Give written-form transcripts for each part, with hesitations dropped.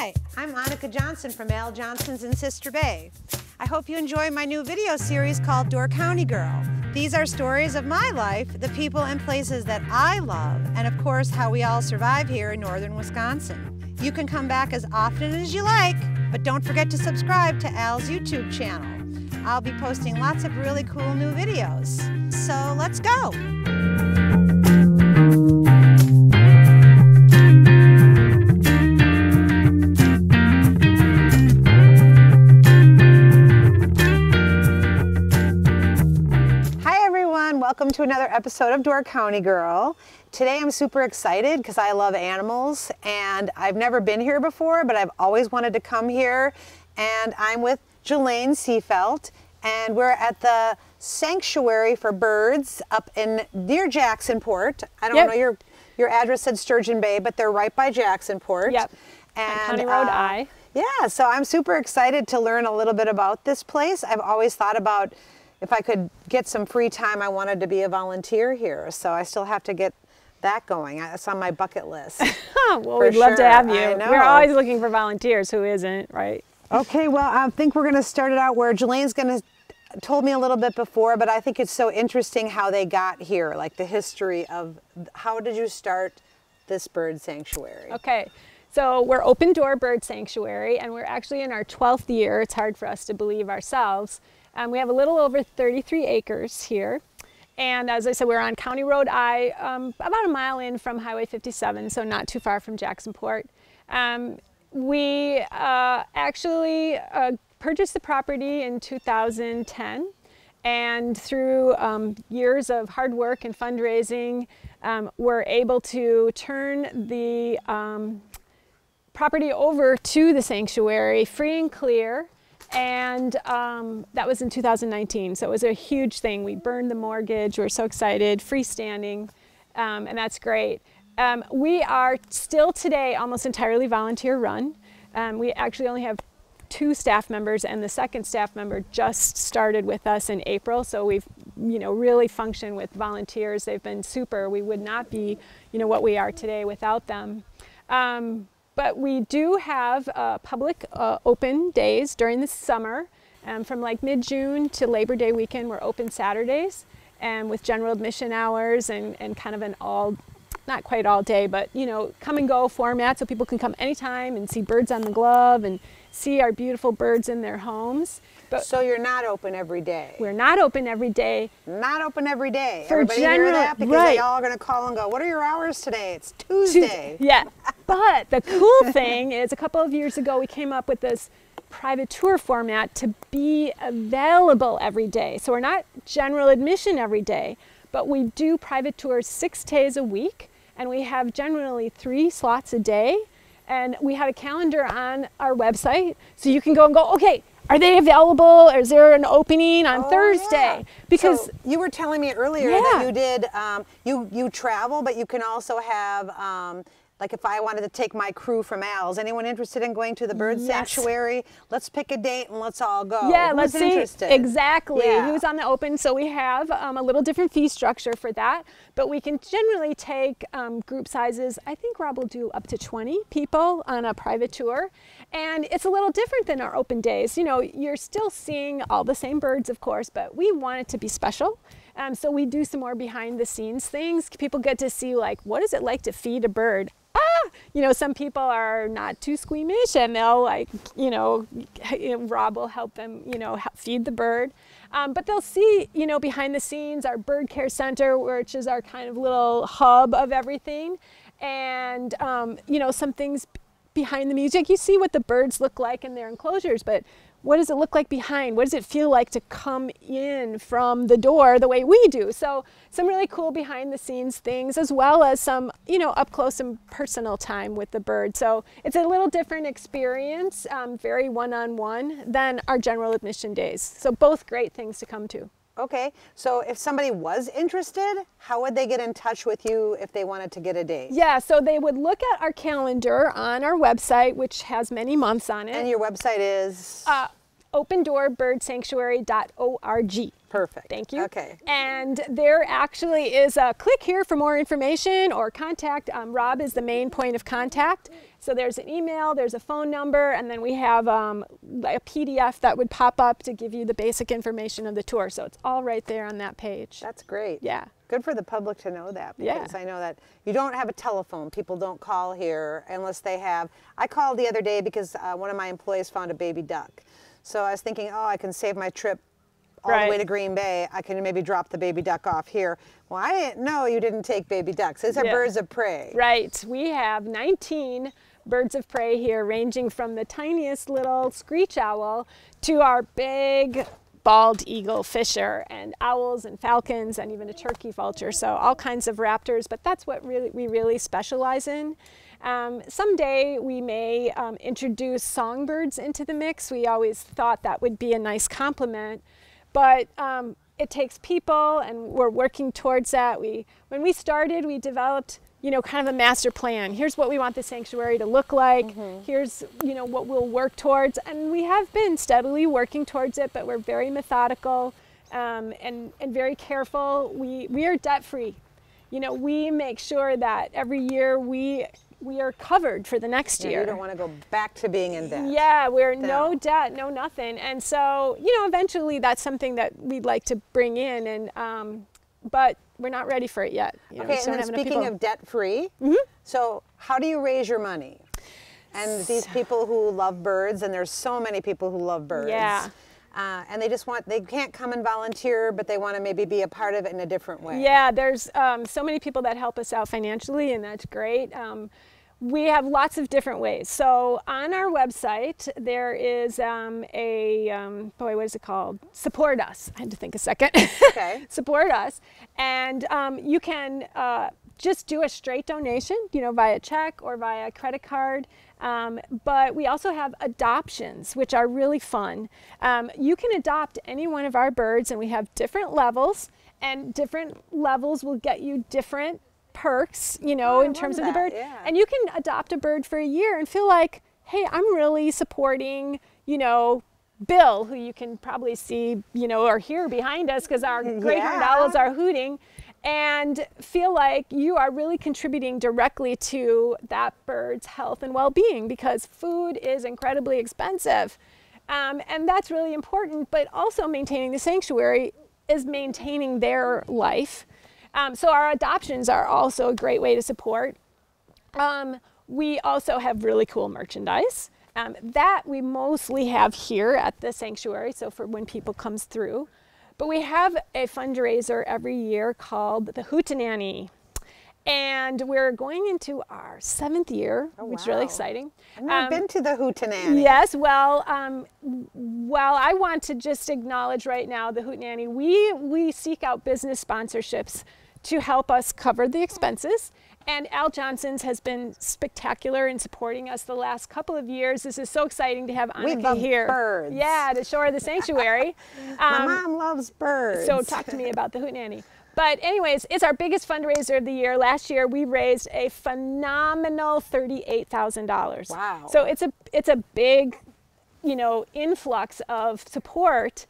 Hi, I'm Annika Johnson from Al Johnson's in Sister Bay. I hope you enjoy my new video series called Door County Girl. These are stories of my life, the people and places that I love, and of course how we all survive here in northern Wisconsin. You can come back as often as you like, but don't forget to subscribe to Al's YouTube channel. I'll be posting lots of really cool new videos. So let's go! Welcome to another episode of Door County Girl. Today I'm super excited because I love animals and I've never been here before, but I've always wanted to come here. And I'm with Jillaine Seefeldt and we're at the sanctuary for birds up in near Jacksonport. I don't know, your address said Sturgeon Bay, but they're right by Jacksonport. Yep, and, on County Road I. Yeah, so I'm super excited to learn a little bit about this place. I've always thought about if I could get some free time, I wanted to be a volunteer here. So I still have to get that going. It's on my bucket list. Well, we'd love to have you. We're always looking for volunteers. Who isn't, right? Okay, well, I think we're going to start it out where Jillaine's told me a little bit before, but I think it's so interesting how they got here, like the history of how did you start this bird sanctuary? Okay. So we're Open Door Bird Sanctuary, and we're actually in our 12th year. It's hard for us to believe ourselves. We have a little over 33 acres here. And as I said, we're on County Road I, about a mile in from Highway 57, so not too far from Jacksonport. We actually purchased the property in 2010. And through years of hard work and fundraising, we're able to turn the property over to the sanctuary free and clear. And that was in 2019, so it was a huge thing. We burned the mortgage, we're so excited, freestanding, and that's great. We are still today almost entirely volunteer run. We actually only have 2 staff members, and the second staff member just started with us in April, so we've really functioned with volunteers. They've been super. We would not be what we are today without them. But we do have public open days during the summer. From like mid-June to Labor Day weekend, we're open Saturdays and with general admission hours and kind of an not quite all day, but come and go format so people can come anytime and see birds on the glove and see our beautiful birds in their homes. But so you're not open every day? We're not open every day. Not open every day. For Everybody hear that? Because they all are going to call and go, what are your hours today? It's Tuesday. Yeah, but the cool thing is a couple of years ago we came up with this private tour format to be available every day. So we're not general admission every day, but we do private tours 6 days a week, and we have generally 3 slots a day. And we have a calendar on our website, so you can go and go, okay, are they available? Or is there an opening on Thursday? Yeah. Because so you were telling me earlier that you did, you travel, but you can also have, like if I wanted to take my crew from Al's, anyone interested in going to the bird sanctuary? Let's pick a date and let's all go. Yeah, let's see. Interested? Exactly. Yeah. He was on the open, so we have a little different fee structure for that, but we can generally take group sizes. I think Rob will do up to 20 people on a private tour, and it's a little different than our open days. You're still seeing all the same birds, of course, but we want it to be special. So we do some more behind the scenes things. People get to see, like, what is it like to feed a bird? Some people are not too squeamish and they'll Rob will help them, feed the bird. But they'll see, behind the scenes, our bird care center, which is our kind of little hub of everything. And, some things behind the music. You see what the birds look like in their enclosures, but what does it look like behind? What does it feel like to come in from the door the way we do? So some really cool behind the scenes things, as well as some, up close and personal time with the bird. So it's a little different experience, very one-on-one than our general admission days. So both great things to come to. Okay, so if somebody was interested, how would they get in touch with you if they wanted to get a date? Yeah, so they would look at our calendar on our website, which has many months on it. And your website is? opendoorbirdsanctuary.org. Perfect. Thank you. Okay. And there actually is a click here for more information or contact. Rob is the main point of contact. So there's an email, there's a phone number, and then we have a PDF that would pop up to give you the basic information of the tour. So it's all right there on that page. That's great. Yeah. Good for the public to know that, because I know that you don't have a telephone. People don't call here unless they have. I called the other day because one of my employees found a baby duck. So I was thinking, oh, I can save my trip all the way to Green Bay. I can maybe drop the baby duck off here. Well, I didn't know you didn't take baby ducks. These are birds of prey. Right. We have 19 birds of prey here, ranging from the tiniest little screech owl to our big bald eagle fisher, and owls and falcons, and even a turkey vulture. So all kinds of raptors, but that's what we really specialize in. Someday we may introduce songbirds into the mix. We always thought that would be a nice complement, but it takes people, and we're working towards that. When we started, we developed, kind of a master plan. Here's what we want the sanctuary to look like. Here's, what we'll work towards. And we have been steadily working towards it, but we're very methodical and very careful. We are debt-free. We make sure that every year we are covered for the next year. You don't want to go back to being in debt. Yeah, we're no debt, no nothing. And so, eventually that's something that we'd like to bring in, and but we're not ready for it yet. Okay, and then speaking of debt-free, so how do you raise your money? And these people who love birds, and there's so many people who love birds. Yeah. And they can't come and volunteer, but they want to maybe be a part of it in a different way. Yeah, there's so many people that help us out financially, and that's great. We have lots of different ways. So on our website, there is boy, what is it called? Support Us. I had to think a second. Okay. Support Us. And you can just do a straight donation, via check or via credit card. But we also have adoptions, which are really fun. You can adopt any one of our birds, and we have different levels, and different levels will get you different perks, in terms of the bird. Yeah. And you can adopt a bird for a year and feel like, hey, I'm really supporting, Bill, who you can probably see, or hear behind us because our great horned owls are hooting, and feel like you are really contributing directly to that bird's health and well-being, because food is incredibly expensive. And that's really important, but also maintaining the sanctuary is maintaining their life. So our adoptions are also a great way to support. We also have really cool merchandise that we mostly have here at the sanctuary, so for when people comes through. But we have a fundraiser every year called the Hootenanny, and we're going into our 7th year, which is really exciting. I've never been to the Hootenanny. Yes, well, I want to just acknowledge right now the Hootenanny. We seek out business sponsorships to help us cover the expenses. And Al Johnson's has been spectacular in supporting us the last couple of years. This is so exciting to have Annika here. Birds. Yeah, to show her the sanctuary. My mom loves birds. So talk to me about the Hootenanny. But anyways, it's our biggest fundraiser of the year. Last year we raised a phenomenal $38,000. Wow. So it's a big, influx of support.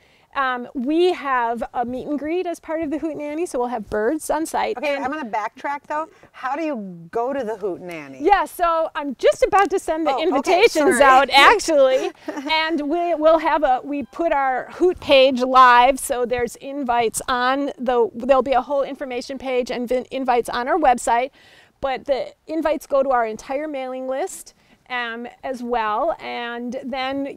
We have a meet and greet as part of the Hootenanny, so we'll have birds on site. Okay, I'm going to backtrack though. How do you go to the Hootenanny? Yeah, so I'm just about to send the invitations out, actually, and we put our Hoot page live, so there's invites on there'll be a whole information page and invites on our website, but the invites go to our entire mailing list as well, and then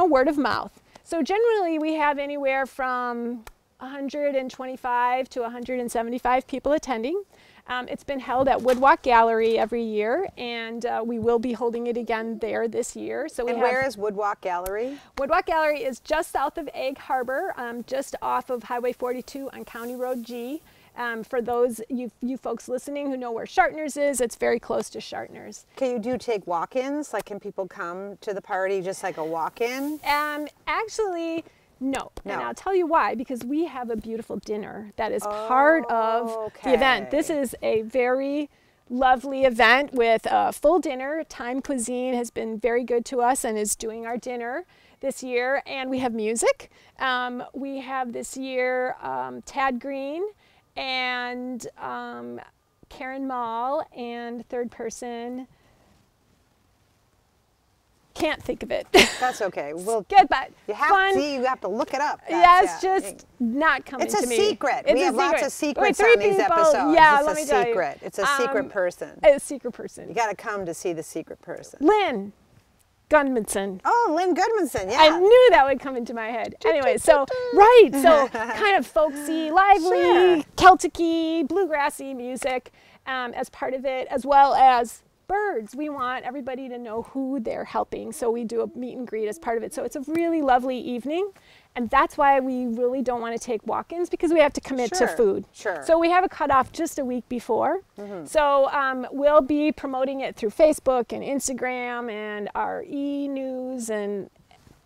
word of mouth. So generally we have anywhere from 125 to 175 people attending. It's been held at Woodwalk Gallery every year, and we will be holding it again there this year. So where is Woodwalk Gallery? Woodwalk Gallery is just south of Egg Harbor, just off of Highway 42 on County Road G. For those you folks listening who know where Shartner's is, it's very close to Shartner's. Okay, do you take walk-ins? Like, can people come to the party just like a walk-in? Actually, no. And I'll tell you why, because we have a beautiful dinner that is part of the event. This is a very lovely event with a full dinner. Time Cuisine has been very good to us and is doing our dinner this year. And we have music. We have this year Tad Green and Karen Mall and third person. Can't think of it. That's okay. We'll get back. You have to look it up. It's just not coming to me. It's a secret. We have lots of secrets on these episodes. Yeah, it's let me a tell secret. you. It's a secret person. It's a secret person. You got to come to see the secret person. Lynn Gudmundson. Oh, Lynn Gudmundson. Yeah. I knew that would come into my head. Anyway, so kind of folksy, lively, Celtic-y, bluegrassy music as part of it, as well as birds. We want everybody to know who they're helping, so we do a meet and greet as part of it. So it's a really lovely evening, and that's why we really don't want to take walk-ins, because we have to commit to food. So we have a cutoff just a week before. So we'll be promoting it through Facebook and Instagram and our e-news, and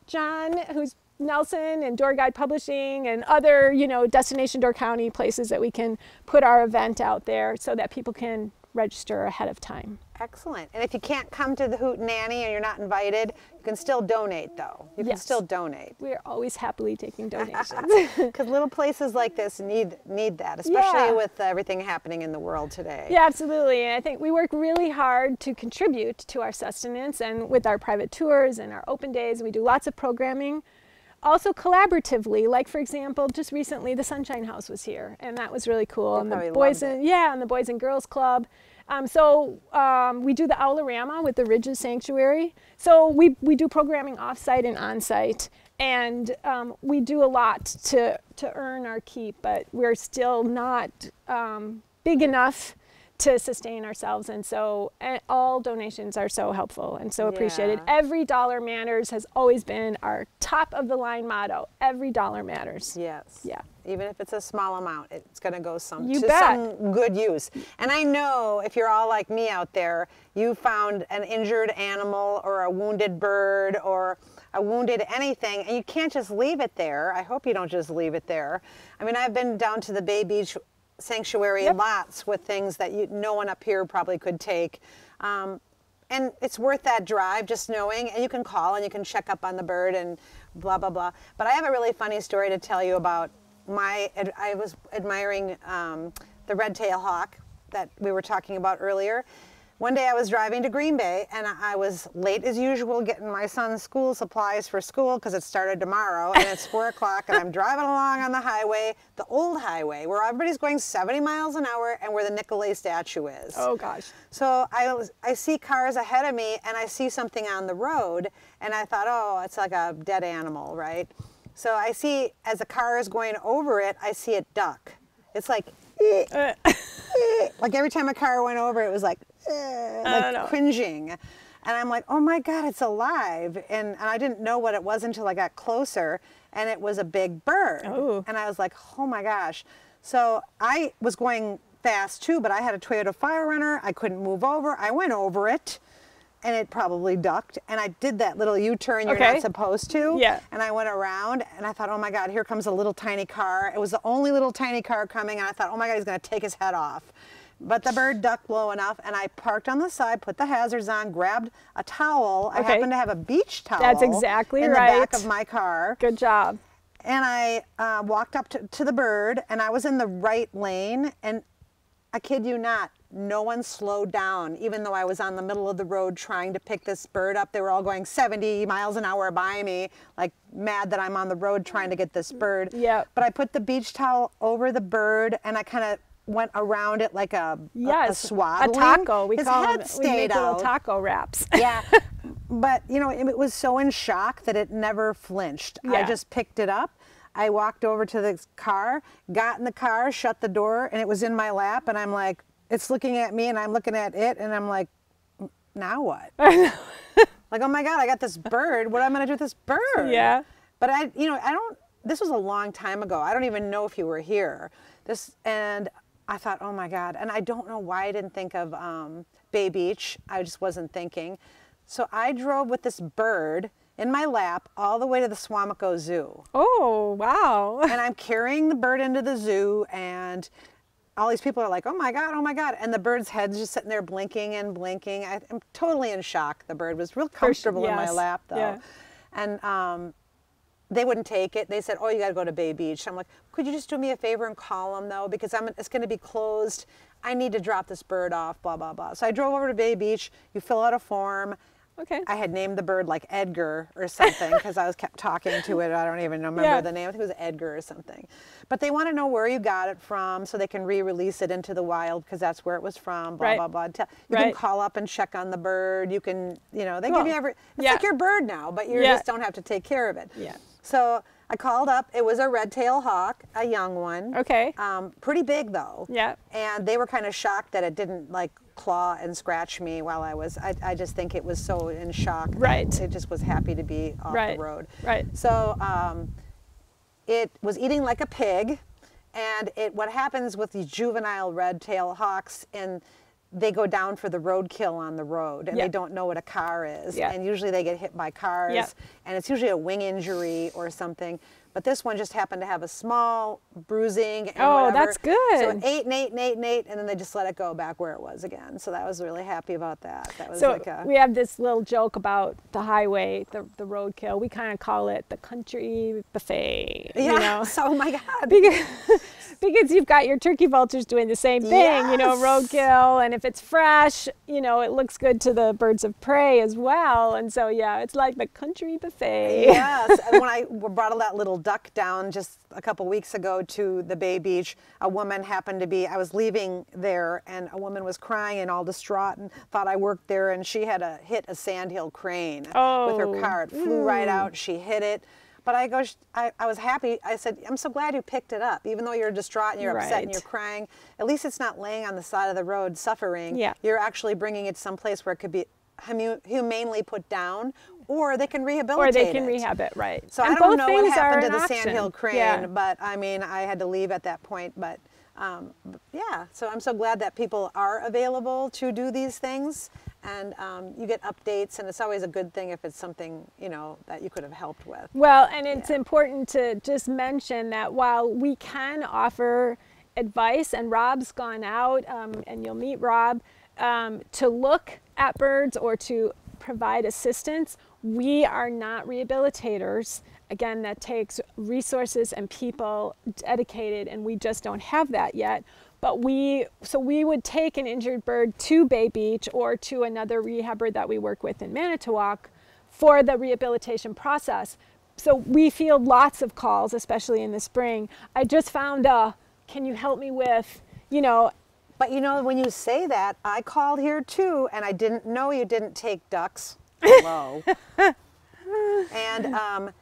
John, who's Nelson and Door Guide Publishing and other, Destination Door County places that we can put our event out there so that people can register ahead of time. Excellent. And if you can't come to the Hootenanny and you're not invited, you can still donate, though. You can still donate. We're always happily taking donations. Because little places like this need that, especially with everything happening in the world today. Yeah, absolutely. And I think we work really hard to contribute to our sustenance, and with our private tours and our open days, we do lots of programming. Also collaboratively, like for example, just recently the Sunshine House was here, and that was really cool. And the boys and the Boys and Girls Club. We do the Owlorama with the Ridges Sanctuary. So we do programming off-site and on-site, and we do a lot to earn our keep, but we're still not big enough to sustain ourselves, and so all donations are so helpful and so appreciated. Every dollar matters has always been our top of the line motto. Every dollar matters. Yes. Yeah. Even if it's a small amount, it's going to go some good use. And I know if you're all like me out there, you found an injured animal or a wounded bird or a wounded anything, and you can't just leave it there. I hope you don't just leave it there. I mean, I've been down to the Bay Beach Sanctuary lots with things that no one up here probably could take. And it's worth that drive, just knowing, and you can call and you can check up on the bird and blah, blah, blah. But I have a really funny story to tell you about I was admiring the red-tailed hawk that we were talking about earlier. One day I was driving to Green Bay, and I was late as usual getting my son's school supplies for school because it started tomorrow, and it's 4 o'clock, and I'm driving along on the highway, the old highway, where everybody's going 70 miles an hour and where the Nicolay statue is. Oh, gosh. So I see cars ahead of me, and I see something on the road, and I thought, oh, it's like a dead animal, right? So I see, as a car is going over it, I see it duck. It's like, like every time a car went over, it was like cringing. And I'm like, oh my God, it's alive. And I didn't know what it was until I got closer, and it was a big bird. Oh. And I was like, oh my gosh. So I was going fast too, but I had a Toyota 4Runner. I couldn't move over. I went over it, and it probably ducked. And I did that little U-turn you're not supposed to. Yeah. And I went around, and I thought, oh my God, here comes a little tiny car. It was the only little tiny car coming, and I thought, oh my God, he's going to take his head off. But the bird ducked low enough, and I parked on the side, put the hazards on, grabbed a towel. I happened to have a beach towel. That's exactly in the back of my car. Good job. And I walked up to the bird, and I was in the right lane, and I kid you not, no one slowed down, even though I was on the middle of the road trying to pick this bird up. They were all going 70 miles an hour by me, like mad that I'm on the road trying to get this bird. Yeah. But I put the beach towel over the bird, and I kind of went around it like a swaddling. A taco. We His call head them. stayed We make out. little taco wraps. Yeah. But, you know, it was so in shock that it never flinched. Yeah. I just picked it up. I walked over to the car, got in the car, shut the door, and it was in my lap. And I'm like, it's looking at me, and I'm looking at it, and I'm like, now what? Like, oh my God, I got this bird. What am I going to do with this bird? Yeah. But this was a long time ago. I don't even know if you were here. And I thought, oh my God. And I don't know why I didn't think of Bay Beach. I just wasn't thinking. So I drove with this bird in my lap all the way to the Suamico Zoo. Oh, wow. And I'm carrying the bird into the zoo, and all these people are like, oh my God. And the bird's head's just sitting there blinking and blinking. I'm totally in shock. The bird was real comfortable in my lap though. Yeah. And they wouldn't take it. They said, oh, you got to go to Bay Beach. I'm like, could you just do me a favor and call them though? Because it's going to be closed. I need to drop this bird off, blah, blah, blah. So I drove over to Bay Beach. You fill out a form. Okay. I had named the bird like Edgar or something because I kept talking to it. I don't even remember the name. I think it was Edgar or something. But they want to know where you got it from so they can re-release it into the wild because that's where it was from, blah, blah, blah. You can call up and check on the bird. You can, you know, they give you it's like your bird now, but you just don't have to take care of it. Yeah. So I called up. It was a red-tailed hawk, a young one. Okay. Pretty big though. Yeah. And they were kind of shocked that it didn't like claw and scratch me while I just think it was so in shock that it just was happy to be off the road. Right. So it was eating like a pig, and what happens with these juvenile red-tailed hawks, and they go down for the roadkill on the road, and they don't know what a car is, and usually they get hit by cars, and it's usually a wing injury or something. But this one just happened to have a small bruising and whatever. That's good. So it ate and ate and ate and ate, and then they just let it go back where it was again. So that was really happy about that. That was we have this little joke about the highway, the roadkill. We kind of call it the country buffet. Yeah. You know? Oh my God. Because you've got your turkey vultures doing the same thing, you know, roadkill, and if it's fresh, you know, it looks good to the birds of prey as well. And so, yeah, it's like the country buffet. Yes. And when I brought that little duck down just a couple weeks ago to the Bay Beach, a woman happened to be, I was leaving there, and a woman was crying and all distraught and thought I worked there, and she had hit a sandhill crane with her car. It flew right out. She hit it. But I was happy. I said, I'm so glad you picked it up. Even though you're distraught and you're upset and you're crying, at least it's not laying on the side of the road suffering. Yeah. You're actually bringing it someplace where it could be humanely put down, or they can rehabilitate it. Or they can rehab it, right. So I don't know what happened to the sandhill crane, but I mean, I had to leave at that point. But yeah, so I'm so glad that people are available to do these things. And you get updates, and it's always a good thing if it's something, you know, that you could have helped with. Well, and it's important to just mention that while we can offer advice, and Rob's gone out, and you'll meet Rob, to look at birds or to provide assistance, we are not rehabilitators. Again, that takes resources and people dedicated, and we just don't have that yet. But we would take an injured bird to Bay Beach or to another rehabber that we work with in Manitowoc for the rehabilitation process. So we field lots of calls, especially in the spring. I just found can you help me with, you know. But you know, when you say that, I called here too, and I didn't know you didn't take ducks. Hello. And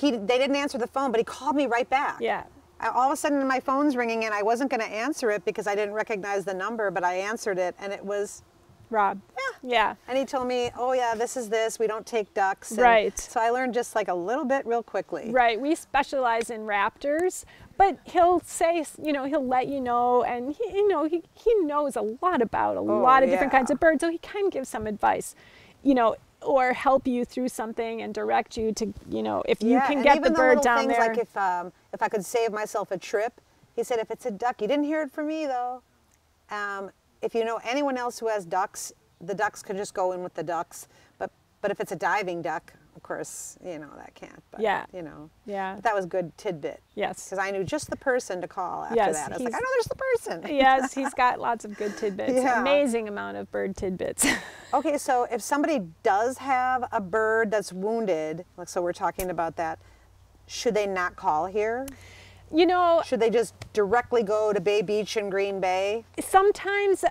they didn't answer the phone, but he called me right back. Yeah. All of a sudden my phone's ringing, and I wasn't going to answer it because I didn't recognize the number, but I answered it, and it was Rob. Yeah. And he told me, oh yeah, this is this, we don't take ducks. And right. So I learned just like a little bit real quickly. Right. We specialize in raptors, but he'll say, you know, he'll let you know, and he knows a lot about a lot of different kinds of birds, so he can give some advice, you know, or help you through something and direct you to, you know, if you can get the bird down there. Like if I could save myself a trip, he said, if it's a duck, you didn't hear it from me though. If you know anyone else who has ducks, the ducks could just go in with the ducks. But if it's a diving duck, of course, you know, that can't. But, you know. Yeah. But that was good tidbit. Yes. Because I knew just the person to call after that. I was like, I know there's the person. Yes, he's got lots of good tidbits. Yeah. Amazing amount of bird tidbits. Okay, so if somebody does have a bird that's wounded, so we're talking about that, should they not call here? You know, should they just directly go to Bay Beach in Green Bay? Sometimes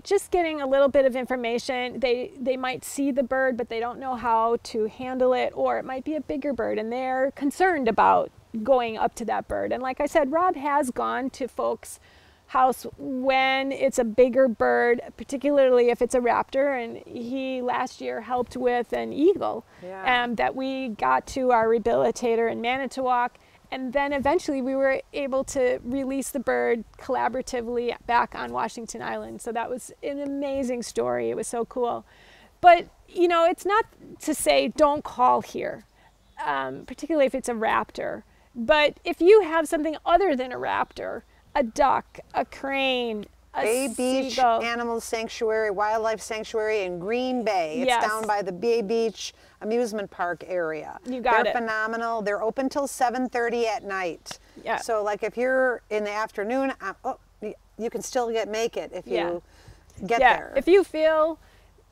just getting a little bit of information, they might see the bird, but they don't know how to handle it, or it might be a bigger bird and they're concerned about going up to that bird. And like I said, Rob has gone to folks' house when it's a bigger bird, particularly if it's a raptor, and he last year helped with an eagle that we got to our rehabilitator in Manitowoc. And then eventually we were able to release the bird collaboratively back on Washington Island. So that was an amazing story. It was so cool. But, you know, it's not to say don't call here, particularly if it's a raptor. But if you have something other than a raptor, a duck, a crane, a Bay Beach seagull. Animal Sanctuary, Wildlife Sanctuary in Green Bay. It's Yes. down by the Bay Beach amusement park area. You got They're it. phenomenal. They're open till 7:30 at night. Yeah. So like if you're in the afternoon, you can still make it if you get there. If you feel,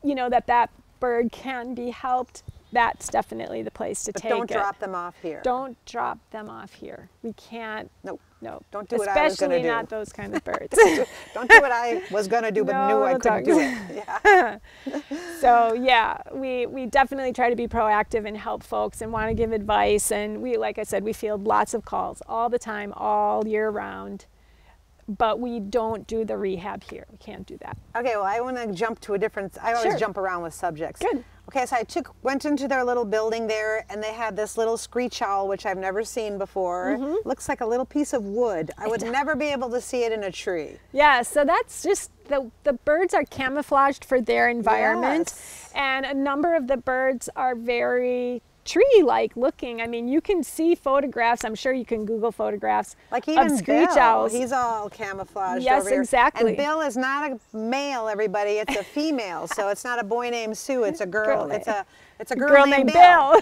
you know, that bird can be helped, that's definitely the place to But take it. don't drop them off here. Don't drop them off here. We can't. Nope. No. Don't do what I was going to do. Especially not those kind of birds. Don't do what I was going to do, but knew I couldn't do it. Yeah. So yeah, we definitely try to be proactive and help folks and want to give advice. And we, like I said, we field lots of calls all the time, all year round. But we don't do the rehab here. We can't do that. Okay, well, I want to jump to a different, I always Sure. jump around with subjects. Good. Okay, so I went into their little building there, and they had this little screech owl, which I've never seen before. Looks like a little piece of wood. I would never be able to see it in a tree. Yeah, so that's just, the birds are camouflaged for their environment. Yes. And a number of the birds are very tree-like looking. I mean, you can see photographs. I'm sure you can Google photographs Like even of screech Bill, owls. he's all camouflaged Yes, over here. exactly. And Bill is not a male, everybody. It's a female. So it's not a boy named Sue. It's a girl. Girl It's a girl named Bill.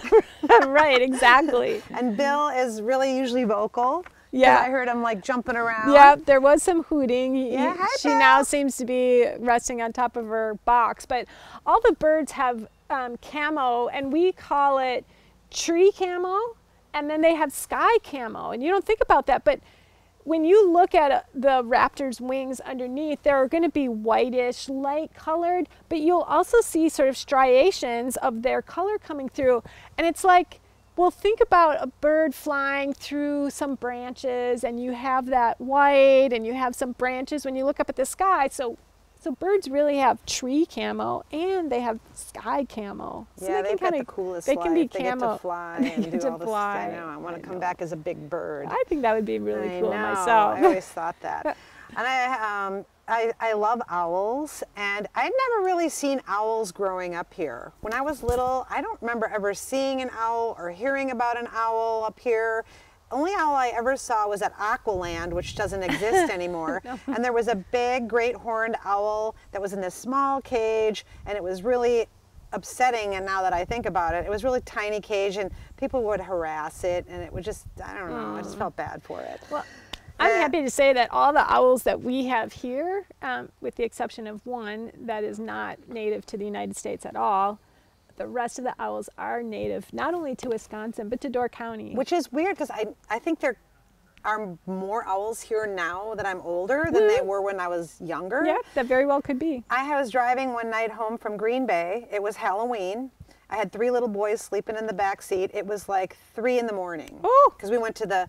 Right, exactly. And Bill is really usually vocal. Yeah. I heard him like jumping around. Yeah, there was some hooting. Yeah, hi, she Bill. now seems to be resting on top of her box. But all the birds have camo, and we call it tree camo, and then they have sky camo. And you don't think about that, but when you look at the raptor's wings underneath, they're going to be whitish, light colored, but you'll also see sort of striations of their color coming through. And it's like, well, think about a bird flying through some branches, and you have that white, and you have some branches when you look up at the sky. So birds really have tree camo, and they have sky camo. So Yeah, they they've can got the coolest they life. can be They get to camo. fly They and get do to all this. fly. I know. I want to come know. back as a big bird. I think that would be really cool I know. myself. I always thought that. And I love owls, and I'd never really seen owls growing up here. When I was little, I don't remember ever seeing an owl or hearing about an owl up here. Only owl I ever saw was at Aqualand, which doesn't exist anymore. No. And there was a big great horned owl that was in this small cage, and it was really upsetting. And now that I think about it, it was really tiny cage, and people would harass it, and it would just, I don't know, I just felt bad for it. Well, I'm happy to say that all the owls that we have here, with the exception of one that is not native to the United States at all, the rest of the owls are native, not only to Wisconsin, but to Door County. Which is weird, because I think there are more owls here now that I'm older than they were when I was younger. Yeah, that very well could be. I was driving one night home from Green Bay. It was Halloween. I had 3 little boys sleeping in the back seat. It was like 3 in the morning. Oh! Because we went to the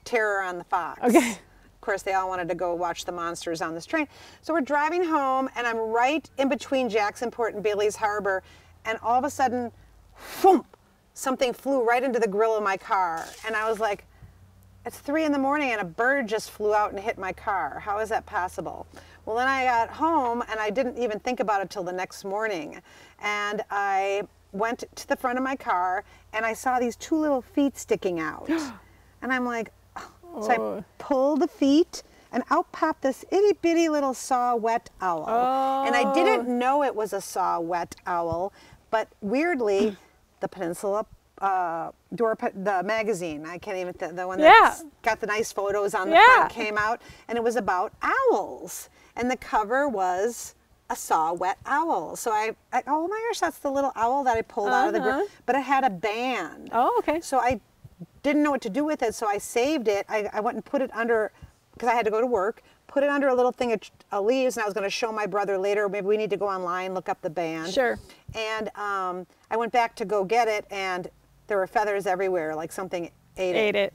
Terror on the Fox. Okay. Of course, they all wanted to go watch the monsters on this train. So we're driving home, and I'm right in between Jacksonport and Bailey's Harbor, and all of a sudden, whoomp, something flew right into the grill of my car. And I was like, it's 3 in the morning and a bird just flew out and hit my car. How is that possible? Well, then I got home, and I didn't even think about it till the next morning. And I went to the front of my car, and I saw these 2 little feet sticking out. And I'm like, oh. So I pulled the feet, and out popped this itty bitty little saw-whet owl. Oh. And I didn't know it was a saw-whet owl, but weirdly, the Peninsula the magazine, I can't even, the one that's got the nice photos on the front came out, and it was about owls. And the cover was a saw-whet owl. So I, oh my gosh, that's the little owl that I pulled out of the grill. But it had a band. Oh, okay. So I didn't know what to do with it, so I saved it. I went and put it under, because I had to go to work, put it under a little thing of leaves, and I was going to show my brother later. Maybe we need to go online, look up the band. Sure. And I went back to go get it, and there were feathers everywhere, like something ate it.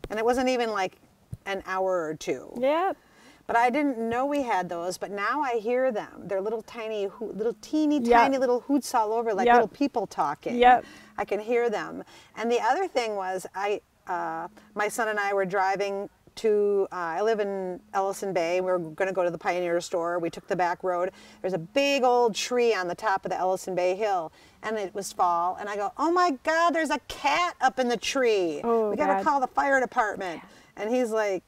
And it wasn't even like an hour or 2. Yeah. But I didn't know we had those, but now I hear them. They're little tiny, tiny little hoots all over, like little people talking. Yep. I can hear them. And the other thing was, my son and I were driving to, I live in Ellison Bay. We were going to go to the Pioneer store. We took the back road. There's a big old tree on the top of the Ellison Bay Hill, and it was fall. And I go, oh my God, there's a cat up in the tree. Oh, we got to call the fire department. And he's like,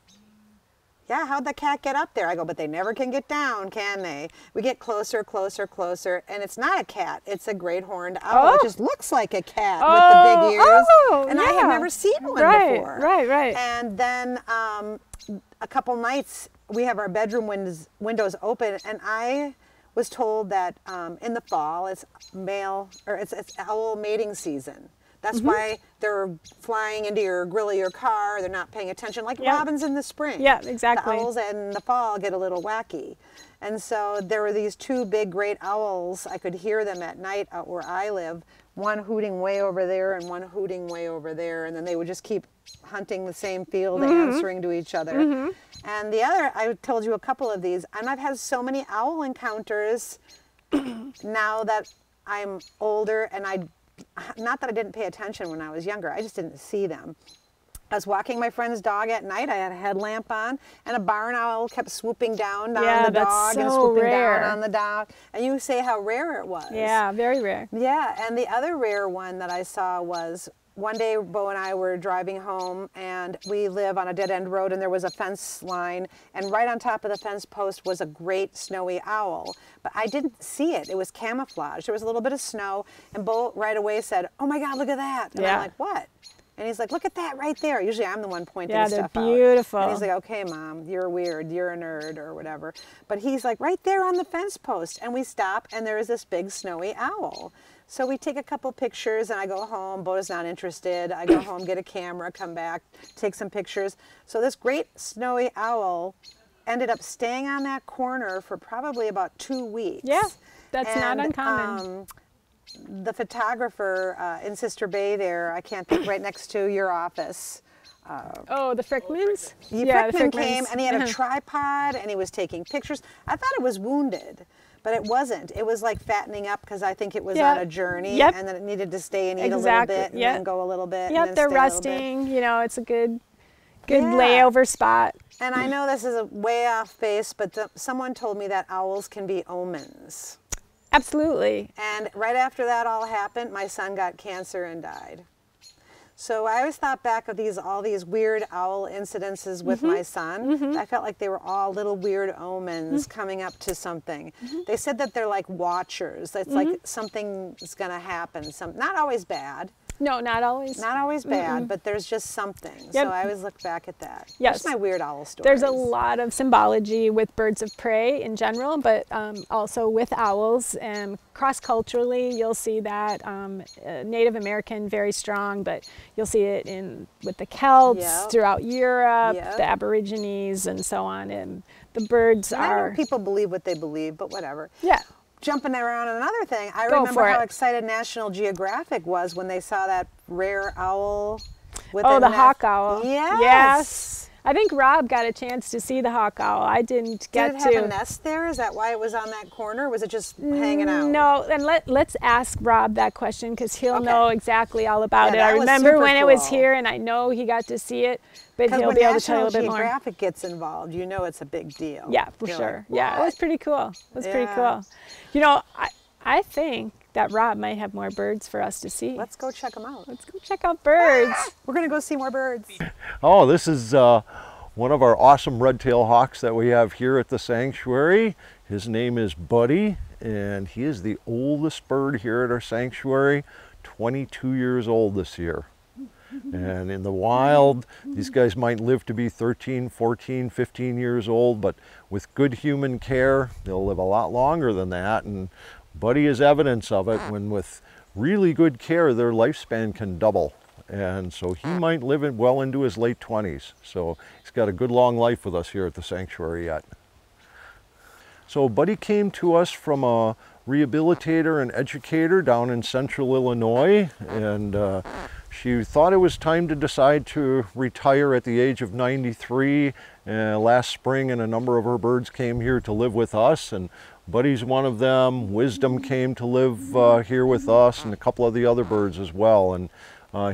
yeah, how'd the cat get up there? I go, but they never can get down, can they? We get closer, closer, closer, and it's not a cat. It's a great horned owl. It just looks like a cat with the big ears. And I had never seen one before. Right. And then a couple nights, we have our bedroom windows open, and I was told that in the fall, it's owl mating season. That's why they're flying into your grill of your car. They're not paying attention, like robins in the spring. Yeah, exactly. The owls in the fall get a little wacky. And so there were these two big great owls. I could hear them at night out where I live, one hooting way over there and one hooting way over there. And then they would just keep hunting the same field, answering to each other. And the other, I told you a couple of these, and I've had so many owl encounters now that I'm older, and not that I didn't pay attention when I was younger, I just didn't see them. I was walking my friend's dog at night, I had a headlamp on, and a barn owl kept swooping down on the dog and swooping down on the dog. And you say how rare it was. Yeah, very rare. Yeah, and the other rare one that I saw was one day Bo and I were driving home, and we live on a dead-end road, and there was a fence line, and right on top of the fence post was a great snowy owl. But I didn't see it. It was camouflage. There was a little bit of snow, and Bo right away said, "Oh my God, look at that." And I'm like, "What?" And he's like, "Look at that right there." Usually I'm the one pointing stuff out. Yeah, they're beautiful. And he's like, "Okay, Mom, you're weird. You're a nerd," or whatever. But he's like, right there on the fence post. And we stop, and there is this big snowy owl. So we take a couple pictures, and I go home. Bo's not interested. I go home, get a camera, come back, take some pictures. So this great snowy owl ended up staying on that corner for probably about 2 weeks. Yeah, that's not uncommon. The photographer in Sister Bay there, I can't think, right next to your office. The Frickmans? Yeah, the Frickman came, and he had a tripod, and he was taking pictures. I thought it was wounded, but it wasn't. It was like fattening up, because I think it was on a journey, and then it needed to stay and eat a little bit, and then go a little bit. Yep, they're resting. You know, it's a good layover spot. And I know this is a way off base, but someone told me that owls can be omens. Absolutely. And right after that all happened, my son got cancer and died. So I always thought back of all these weird owl incidences with my son. I felt like they were all little weird omens coming up to something. They said that they're like watchers. It's like something's going to happen. Not always bad. No, not always. Not always bad, but there's just something. So I always look back at that. Yes. That's my weird owl story. There's a lot of symbology with birds of prey in general, but also with owls. And cross-culturally, you'll see that. Native American, very strong, but you'll see it with the Celts, throughout Europe, the Aborigines, and so on. And the birds are... I know people believe what they believe, but whatever. Yeah. Jumping around another thing, I remember how excited National Geographic was when they saw that rare owl with the hawk owl. Yes. I think Rob got a chance to see the hawk owl. I didn't get to. Did it have a nest there? Is that why it was on that corner? Or was it just hanging out? No, and let's ask Rob that question, because he'll know exactly all about it. I remember when it was here, and I know he got to see it, but he'll be able to tell you a little bit more. When National Geographic gets involved, you know it's a big deal. Yeah, for sure. Yeah, it was pretty cool. It was pretty cool. You know, I think that Rob might have more birds for us to see. Let's go check them out. Let's go check out birds. We're going to go see more birds. Oh, this is one of our awesome red-tailed hawks that we have here at the sanctuary. His name is Buddy, and he is the oldest bird here at our sanctuary, 22 years old this year. And in the wild, these guys might live to be 13, 14, 15 years old, but with good human care, they'll live a lot longer than that. And Buddy is evidence of it. When with really good care, their lifespan can double. And so he might live well into his late 20s. So he's got a good long life with us here at the sanctuary yet. So Buddy came to us from a rehabilitator and educator down in central Illinois, and she thought it was time to decide to retire at the age of 93 last spring, and a number of her birds came here to live with us, and Buddy's one of them. Wisdom came to live here with us, and a couple of the other birds as well. And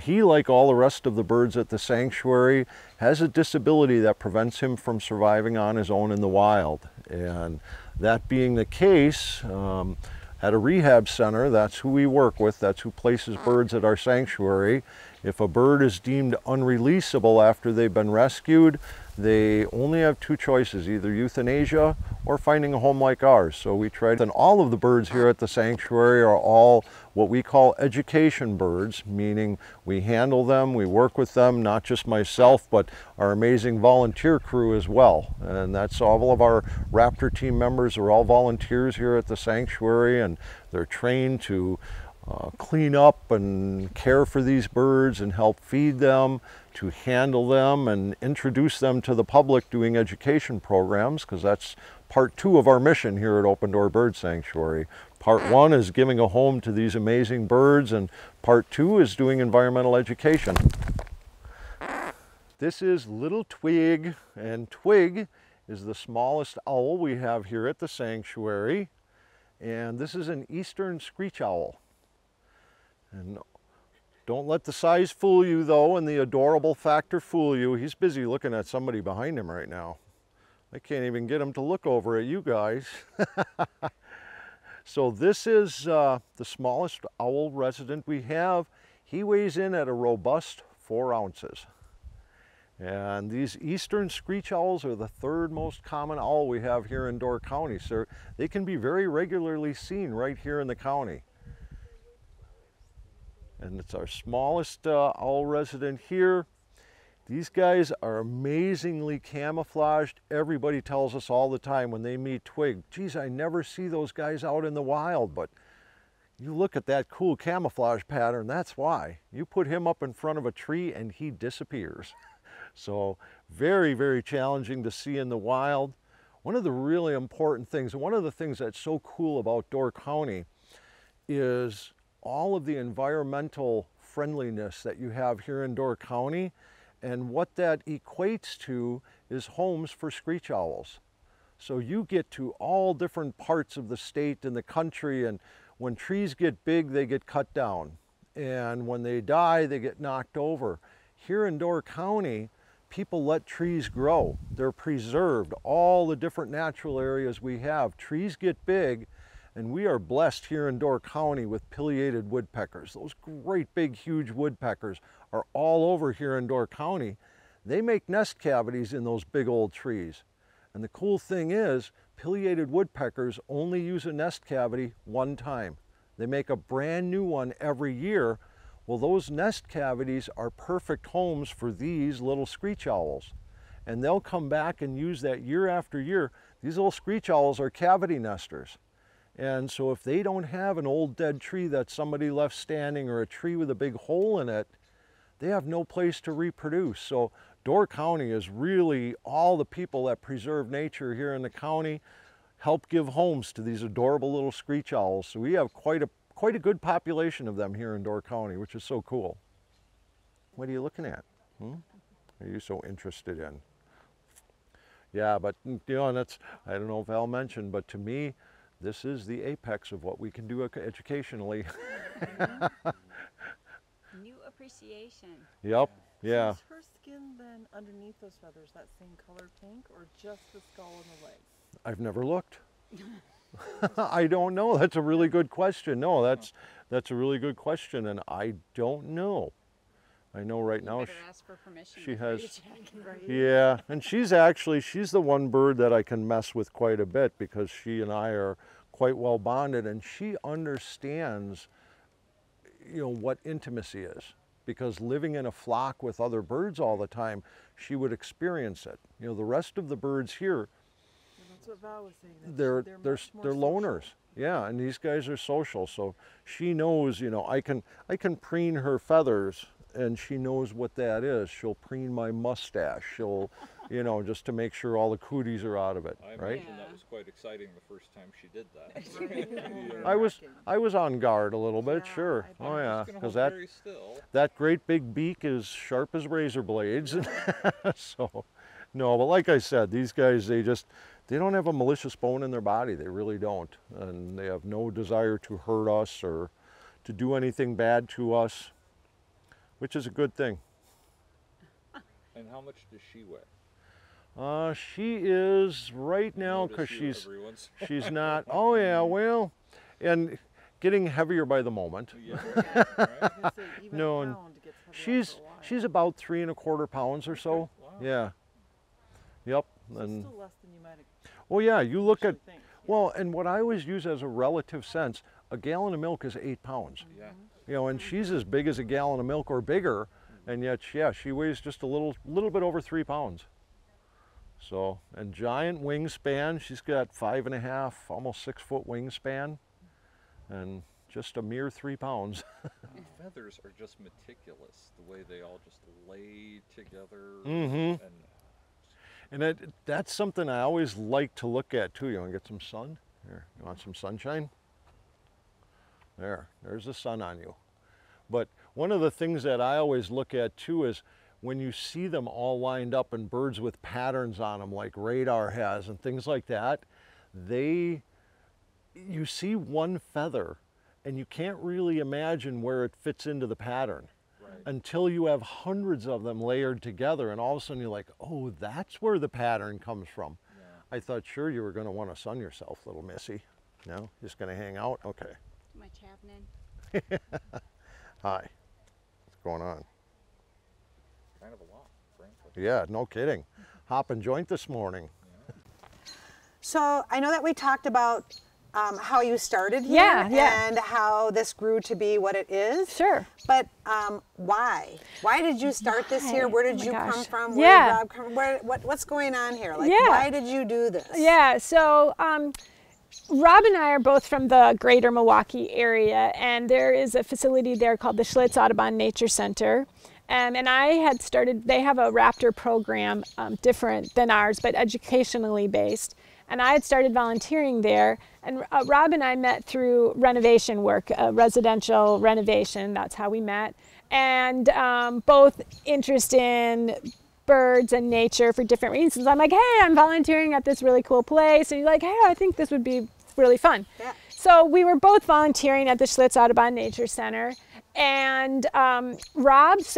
he, like all the rest of the birds at the sanctuary, has a disability that prevents him from surviving on his own in the wild. And that being the case, at a rehab center, that's who we work with, that's who places birds at our sanctuary. If a bird is deemed unreleasable after they've been rescued, they only have two choices, either euthanasia or finding a home like ours. So we tried, and all of the birds here at the sanctuary are all what we call education birds, meaning we handle them, we work with them, not just myself, but our amazing volunteer crew as well. And that's all of our raptor team members are all volunteers here at the sanctuary, and they're trained to clean up and care for these birds and help feed them, to handle them and introduce them to the public doing education programs, because that's part 2 of our mission here at Open Door Bird Sanctuary. Part 1 is giving a home to these amazing birds, and part 2 is doing environmental education. This is little Twig, and Twig is the smallest owl we have here at the sanctuary, and this is an eastern screech owl. And don't let the size fool you though, and the adorable factor fool you. He's busy looking at somebody behind him right now. I can't even get him to look over at you guys. So this is the smallest owl resident we have. He weighs in at a robust 4 ounces. And these eastern screech owls are the 3rd most common owl we have here in Door County. So they can be very regularly seen right here in the county. And it's our smallest owl resident here. These guys are amazingly camouflaged. Everybody tells us all the time when they meet Twig, geez, I never see those guys out in the wild, but you look at that cool camouflage pattern, that's why. You put him up in front of a tree and he disappears. So very, very challenging to see in the wild. One of the really important things, and one of the things that's so cool about Door County is all of the environmental friendliness that you have here in Door County, and what that equates to is homes for screech owls. So you get to all different parts of the state and the country, and when trees get big, they get cut down. And when they die, they get knocked over. Here in Door County, people let trees grow. They're preserved, all the different natural areas we have. Trees get big, and we are blessed here in Door County with pileated woodpeckers. Those great big huge woodpeckers are all over here in Door County. They make nest cavities in those big old trees. And the cool thing is, pileated woodpeckers only use a nest cavity one time. They make a brand new one every year. Well, those nest cavities are perfect homes for these little screech owls. And they'll come back and use that year after year. These little screech owls are cavity nesters. And so if they don't have an old dead tree that somebody left standing, or a tree with a big hole in it, they have no place to reproduce. So Door County is really, all the people that preserve nature here in the county help give homes to these adorable little screech owls. So we have quite a good population of them here in Door County, which is so cool. What are you looking at? Are you so interested in? Yeah, but you know, and that's, I don't know if Al mentioned, but to me, this is the apex of what we can do educationally. New appreciation. Yep, yeah. So is her skin then underneath those feathers that same color pink, or just the skull and the legs? I've never looked. I don't know. That's a really good question. No, that's a really good question, and I don't know. I know right now Ask for permission she has, Right. yeah, and she's the one bird that I can mess with quite a bit, because she and I are quite well bonded, and she understands, you know, what intimacy is, because living in a flock with other birds all the time, she would experience it. You know, the rest of the birds here, And that's what Val was saying. they're much more loners. social. Yeah, and these guys are social, so she knows, you know, I can preen her feathers, and she knows what that is. She'll preen my mustache. She'll, you know, just to make sure all the cooties are out of it, I right? imagine that was quite exciting the first time she did that. Right. I was on guard a little bit, Yeah, sure. I bet. Oh yeah, Just gonna because hold very still. that great big beak is sharp as razor blades. So, no, but like I said, these guys, they don't have a malicious bone in their body. They really don't. And they have no desire to hurt us or to do anything bad to us, which is a good thing. And how much does she weigh? She is right now, because Notice you she's every once in a she's not, oh yeah, well, and getting heavier by the moment. while. Yeah, I was gonna say, even No, a and pound gets heavy after a while. She's about 3¼ pounds or so. Wow. Yeah. Yep. So And still less than you might well, yeah, you look at, think. well, and what I always use as a relative sense, a gallon of milk is 8 pounds. Yeah. You know, and she's as big as a gallon of milk or bigger, and yet, yeah, she weighs just a little bit over 3 pounds. So, and giant wingspan. She's got 5.5, almost 6 foot wingspan, and just a mere 3 pounds. The feathers are just meticulous, the way they all just lay together. Mm-hmm. And that's something I always like to look at too. You want to get some sun? Here, you want some sunshine? There's the sun on you. But one of the things that I always look at too is when you see them all lined up and birds with patterns on them like radar has and things like that, you see one feather and you can't really imagine where it fits into the pattern. Until you have hundreds of them layered together, and all of a sudden you're like, oh, that's where the pattern comes from. Yeah. I thought sure you were going to want to sun yourself, little missy. No, just going to hang out? Okay. Too much happening. Hi. What's going on? Kind of a lot, frankly. Yeah, no kidding. Hopping joint this morning. So I know that we talked about how you started here Yeah. and how this grew to be what it is. Sure. But why? Why did you start this here? Where did Oh my you gosh. come from? Yeah. Where did Rob come from? What's going on here? Like, Yeah. why did you do this? Yeah, so Rob and I are both from the greater Milwaukee area, and there is a facility there called the Schlitz Audubon Nature Center. And I had started, they have a raptor program, different than ours, but educationally based. And I had started volunteering there, and Rob and I met through renovation work, residential renovation, that's how we met. And both interest in birds and nature for different reasons. I'm like, hey, I'm volunteering at this really cool place. And he's like, hey, I think this would be really fun. Yeah. So we were both volunteering at the Schlitz Audubon Nature Center. And Rob this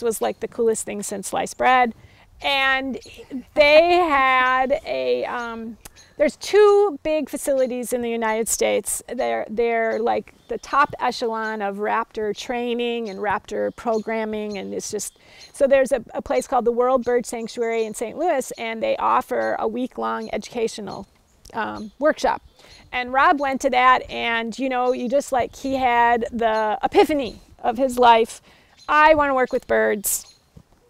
was like the coolest thing since sliced bread. And they had there's 2 big facilities in the United States. They're like the top echelon of raptor training and raptor programming, and it's just, so there's a place called the World Bird Sanctuary in St. Louis, and they offer a week-long educational workshop. And Rob went to that, and you just like, he had the epiphany of his life. I want to work with birds.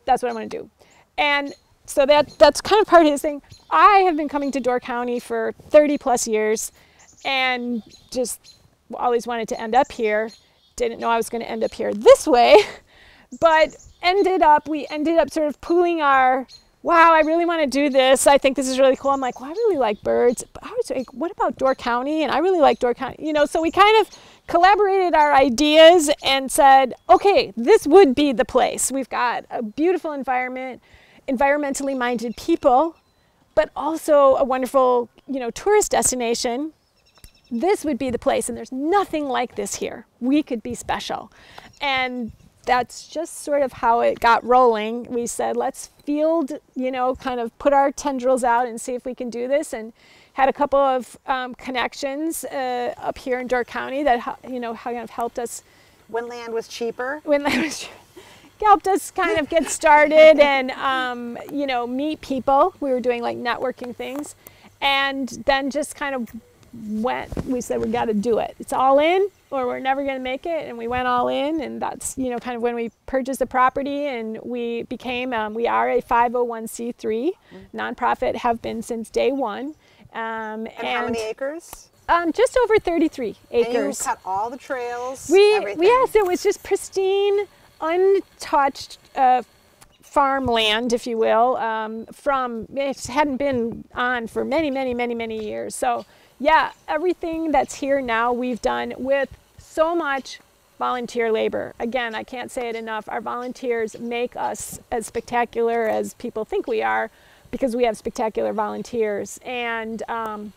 That's what I want to do. And so that's kind of part of his thing. I have been coming to Door County for 30 plus years and just always wanted to end up here. Didn't know I was going to end up here this way, but we ended up sort of pooling our, wow, I really want to do this. I think this is really cool. I'm like, well, I really like birds. But I was like, what about Door County? And I really like Door County. So we kind of collaborated our ideas and said, okay, this would be the place. We've got a beautiful environment, environmentally minded people, but also a wonderful, tourist destination. This would be the place, and there's nothing like this here. We could be special. And that's just sort of how it got rolling. We said, let's field, kind of put our tendrils out and see if we can do this, and had a couple of connections up here in Door County that, kind of helped us. When land was cheaper? When land was cheaper. Helped us kind of get started and, meet people. We were doing like networking things, and then just kind of we said, we got to do it. It's all in or we're never going to make it. And we went all in, and that's, kind of when we purchased the property, and we became, we are a 501c3 nonprofit, have been since day one. And how many acres? Just over 33 acres. And you cut all the trails, everything. Yes, it was just pristine, untouched farmland, if you will, it hadn't been on for many, many, many, many years. So yeah, everything that's here now we've done with so much volunteer labor. Again, I can't say it enough. Our volunteers make us as spectacular as people think we are, because we have spectacular volunteers. And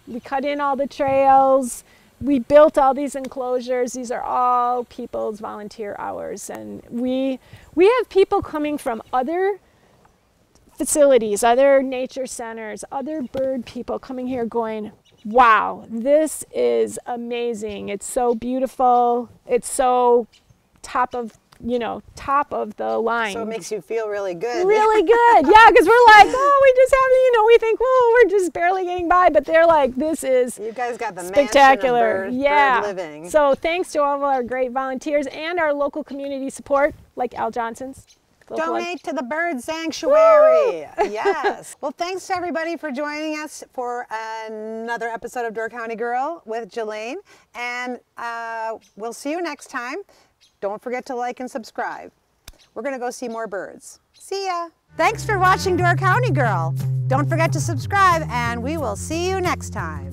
we cut in all the trails. We built all these enclosures. These are all people's volunteer hours. And we have people coming from other facilities, other nature centers, other bird people coming here going, wow, this is amazing. It's so beautiful. It's so top of you know, top of the line. So it makes you feel really good. Really good, yeah, because we're like, oh, we just have, you know, we think, oh, we're just barely getting by, but they're like, this is You guys got the spectacular. mansion of Yeah. bird living. So thanks to all of our great volunteers and our local community support, like Al Johnson's. Donate to the bird sanctuary. Yes. Well, thanks to everybody for joining us for another episode of Door County Girl with Jillaine. And we'll see you next time. Don't forget to like and subscribe. We're going to go see more birds. See ya. Thanks for watching Door County Girl. Don't forget to subscribe, and we will see you next time.